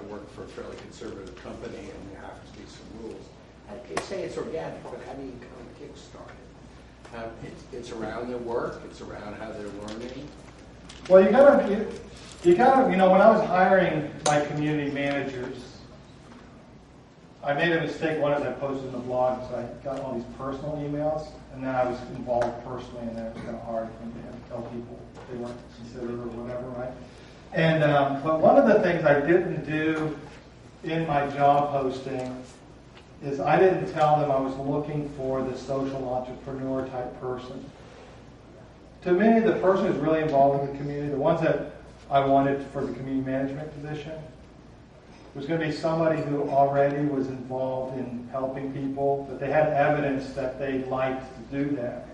work for a fairly conservative company and there happens to be some rules. I'd say it's organic, but how do you kind of kickstart it? It's around their work, it's around how they're learning. Well, you gotta, when I was hiring my community managers, I made a mistake. One is I posted in the blog, so I got all these personal emails, and then I was involved personally, and then it was kind of hard for me to tell people they weren't considered or whatever, right? And but one of the things I didn't do in my job posting is I didn't tell them I was looking for the social entrepreneur type person. To me, the person who's really involved in the community, the ones that I wanted for the community management position, was going to be somebody who already was involved in helping people, that they had evidence that they liked to do that.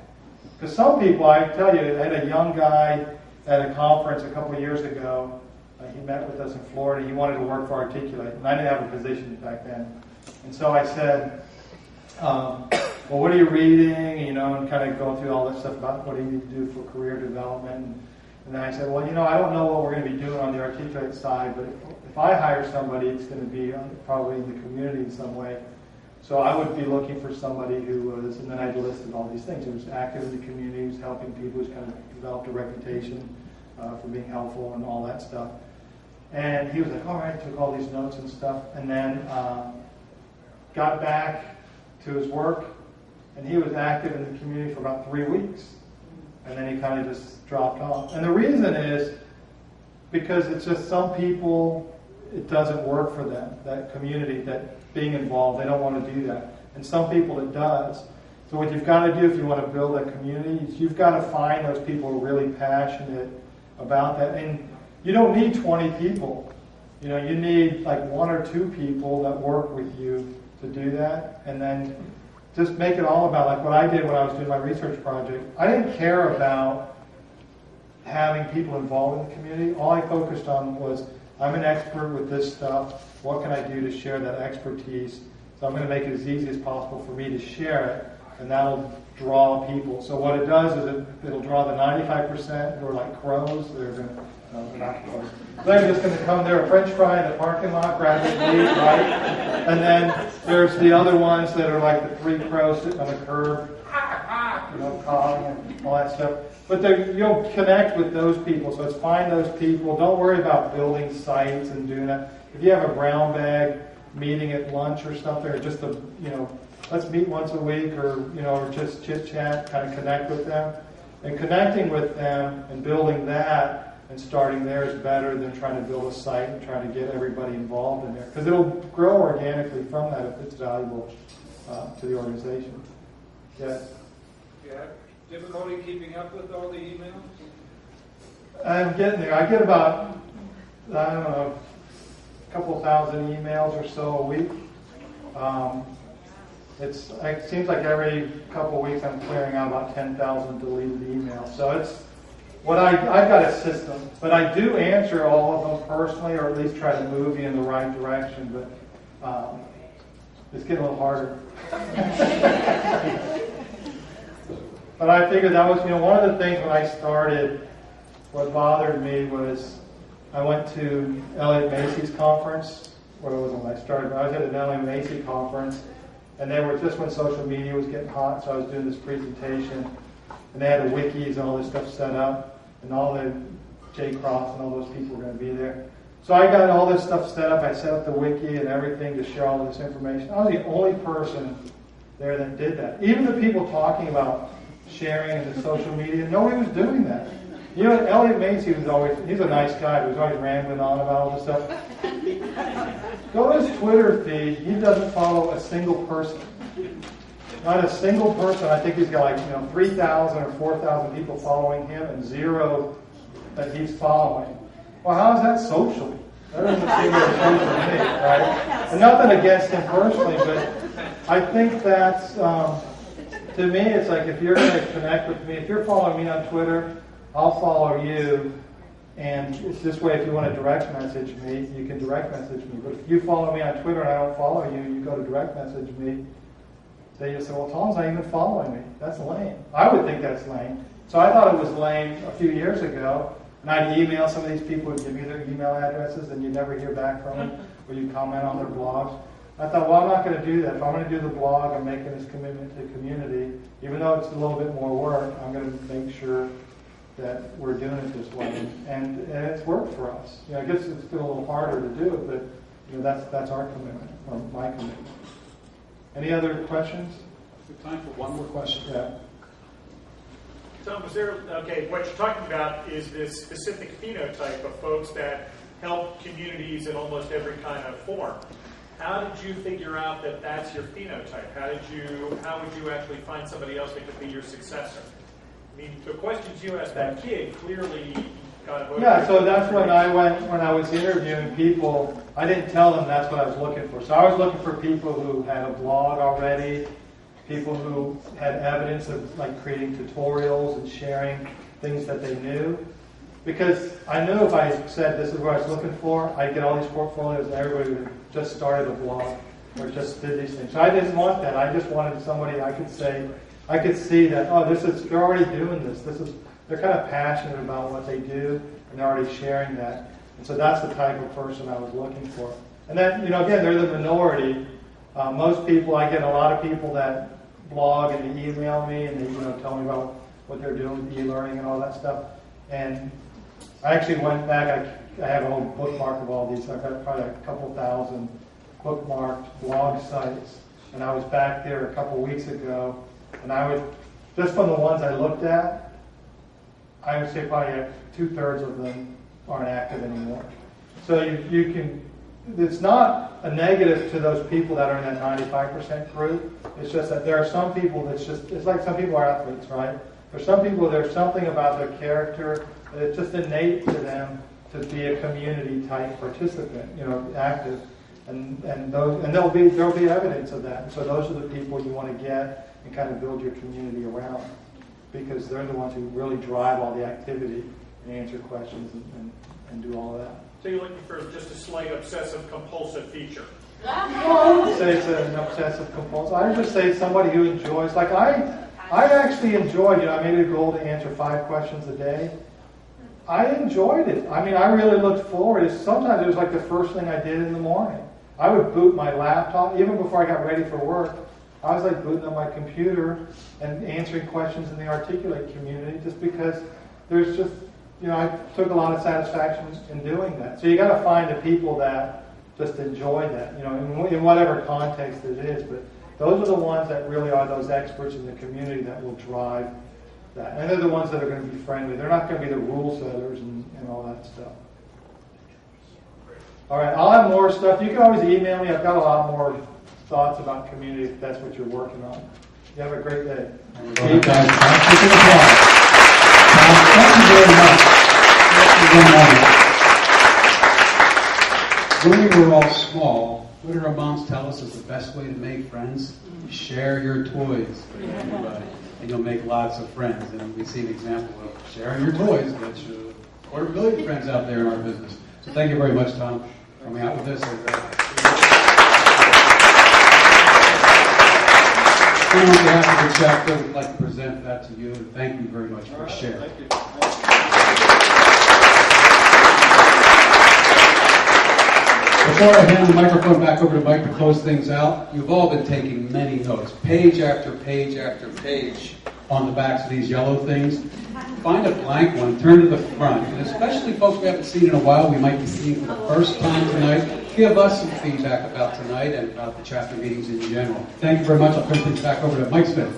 Because some people, I tell you, I had a young guy at a conference a couple of years ago. He met with us in Florida. He wanted to work for Articulate, and I didn't have a position back then. And so I said, well, what are you reading? And kind of going through all that stuff about what do you need to do for career development. And then I said, well, I don't know what we're going to be doing on the Articulate side, but if I hire somebody, it's going to be probably in the community in some way. So I would be looking for somebody who was, and then I listed all these things, who was active in the community, who's helping people, who's kind of developed a reputation for being helpful and all that stuff. And he was like, all right, took all these notes and stuff, and then got back to his work, and he was active in the community for about 3 weeks. And then he kind of just dropped off. And the reason is because it's just some people, it doesn't work for them, that community, that being involved, they don't want to do that. And some people it does. So what you've got to do if you want to build a community is you've got to find those people who are really passionate about that. And you don't need 20 people. You need like 1 or 2 people that work with you to do that. And then just make it all about, like what I did when I was doing my research project. I didn't care about having people involved in the community. All I focused on was, I'm an expert with this stuff. What can I do to share that expertise? So I'm going to make it as easy as possible for me to share it, and that'll draw people. So what it does is it'll draw the 95% who are like crows. They're going to, no, they're not crows. They're just going to come there, a French fry in the parking lot, grab it, leave, right? And then there's the other ones that are like the 3 crows sitting on the curb, cawing and all that stuff. But you'll connect with those people, so it's find those people. Don't worry about building sites and doing that. If you have a brown bag meeting at lunch or something, or just let's meet once a week, or just chit chat, kind of connect with them. And connecting with them and building that and starting there is better than trying to build a site and trying to get everybody involved in there, because it'll grow organically from that if it's valuable to the organization. Yes. Yeah. Difficulty keeping up with all the emails? I'm getting there. I get about, a couple thousand emails or so a week. It seems like every couple of weeks I'm clearing out about 10,000 deleted emails. So it's I've got a system, but I do answer all of them personally, or at least try to move you in the right direction. But it's getting a little harder. But I figured that was, one of the things when I started, what bothered me was I went to Elliott Macy's conference. What was it when I started? I was at an Elliott Macy conference, and they were just when social media was getting hot, so I was doing this presentation, and they had the wikis and all this stuff set up, and all the Jay Cross and all those people were going to be there. So I got all this stuff set up. I set up the wiki and everything to share all this information. I was the only person there that did that. Even the people talking about sharing in the social media, nobody was doing that. Elliott Macy he's a nice guy, but he's always rambling on about all this stuff. Go to his Twitter feed, he doesn't follow a single person. Not a single person. I think he's got 3,000 or 4,000 people following him and 0 that he's following. Well, how is that social? That doesn't seem very social to me, right? And nothing against him personally, but I think that's, to me, it's like if you're going to connect with me, if you're following me on Twitter, I'll follow you. And it's this way, if you want to direct message me, you can direct message me. But if you follow me on Twitter and I don't follow you, you go to direct message me, they just say, well, Tom's not even following me. That's lame. I would think that's lame. So I thought it was lame a few years ago. And I'd email some of these people who'd give me their email addresses, and you'd never hear back from them, or you'd comment on their blogs. I thought, well, I'm not going to do that. If I'm going to do the blog, I'm making this commitment to the community. Even though it's a little bit more work, I'm going to make sure that we're doing it this way. And it's worked for us. You know, I guess it's still a little harder to do it, but you know, that's our commitment, or my commitment. Any other questions? We have time for one more question. Yeah. Tom, was there, okay, what you're talking about is this specific phenotype of folks that help communities in almost every kind of form. How did you figure out that that's your phenotype? How would you actually find somebody else that could be your successor? I mean, the questions you asked that kid clearly got a vote. Yeah, so that's when I was interviewing people, I didn't tell them that's what I was looking for. So I was looking for people who had a blog already, people who had evidence of like creating tutorials and sharing things that they knew. Because I knew if I said this is what I was looking for, I'd get all these portfolios and everybody would have just started a blog or just did these things. So I didn't want that. I just wanted somebody I could see that, oh, they're already doing this. They're kind of passionate about what they do and they're already sharing that. And so that's the type of person I was looking for. And then, you know, again, they're the minority. Most people, I get a lot of people that blog and they email me and they, you know, tell me about what they're doing with e-learning and all that stuff. And I actually went back, I have a whole bookmark of all these. I've got probably a couple thousand bookmarked blog sites. And I was back there a couple weeks ago, and I was, just from the ones I looked at, I would say probably 2/3 of them aren't active anymore. So you can, it's not a negative to those people that are in that 95% group. It's just that there are some people that's just, it's like some people are athletes, right? There's some people, there's something about their character that it's just innate to them to be a community type participant, you know, active. And there'll be evidence of that. And so those are the people you want to get and kind of build your community around, because they're the ones who really drive all the activity and answer questions and do all of that. So you're looking for just a slight obsessive compulsive feature. Well, I wouldn't say it's an obsessive compulsive. I would just say somebody who enjoys, like I actually enjoyed, you know, I made it a goal to answer 5 questions a day. I enjoyed it. I mean, I really looked forward. Sometimes it was like the first thing I did in the morning. I would boot my laptop, even before I got ready for work. I was like booting up my computer and answering questions in the Articulate community, just because there's just, you know, I took a lot of satisfaction in doing that. So you got to find the people that just enjoy that, you know, in whatever context it is. But those are the ones that really are those experts in the community that will drive that. And they're the ones that are going to be friendly. They're not going to be the rule setters and all that stuff. All right, I'll have more stuff. You can always email me. I've got a lot more thoughts about community if that's what you're working on. You have a great day. Thank you very much. When we were all small, what did our moms tell us is the best way to make friends? Share your toys with everybody, and you'll make lots of friends. And we see an example of sharing your toys, which 250,000 friends out there in our business. So thank you very much, Tom, for coming out with this. On behalf of the chapter, we'd like to present that to you, and thank you very much for sharing. Thank you. Before I hand the microphone back over to Mike to close things out, you've all been taking many notes, page after page after page on the backs of these yellow things. Find a blank one, turn to the front, and especially folks we haven't seen in a while, we might be seeing for the first time tonight. Give us some feedback about tonight and about the chapter meetings in general. Thank you very much. I'll turn things back over to Mike Smith.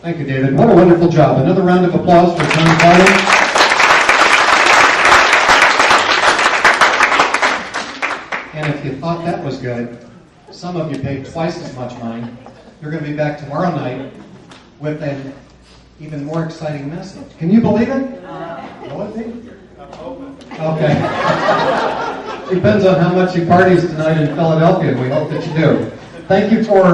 Thank you, David. What a wonderful job. Another round of applause for Tom Carter. And if you thought that was good, some of you paid twice as much money. You're going to be back tomorrow night with an even more exciting message. Can you believe it? Will it be? Okay. Depends on how much you parties tonight in Philadelphia. We hope that you do. Thank you for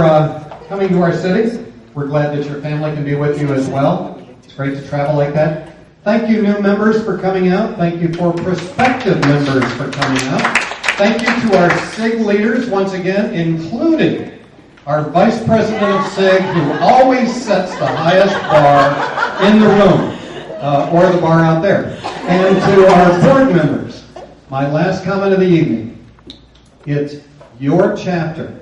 coming to our city. We're glad that your family can be with you as well. It's great to travel like that. Thank you, new members, for coming out. Thank you for prospective members for coming out. Thank you to our SIG leaders once again, including our Vice President of SIG, who always sets the highest bar in the room. or the bar out there. And to our board members, my last comment of the evening, it's your chapter.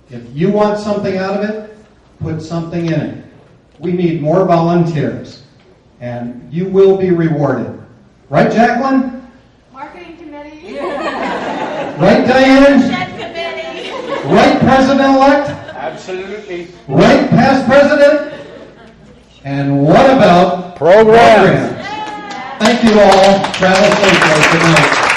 If you want something out of it, put something in it. We need more volunteers, and you will be rewarded. Right, Jacqueline? Marketing committee. Right, Diane? Shed committee. Right, President-elect? Absolutely. Right, past president? And what about programs? Thank you all. Travel safely. Good night.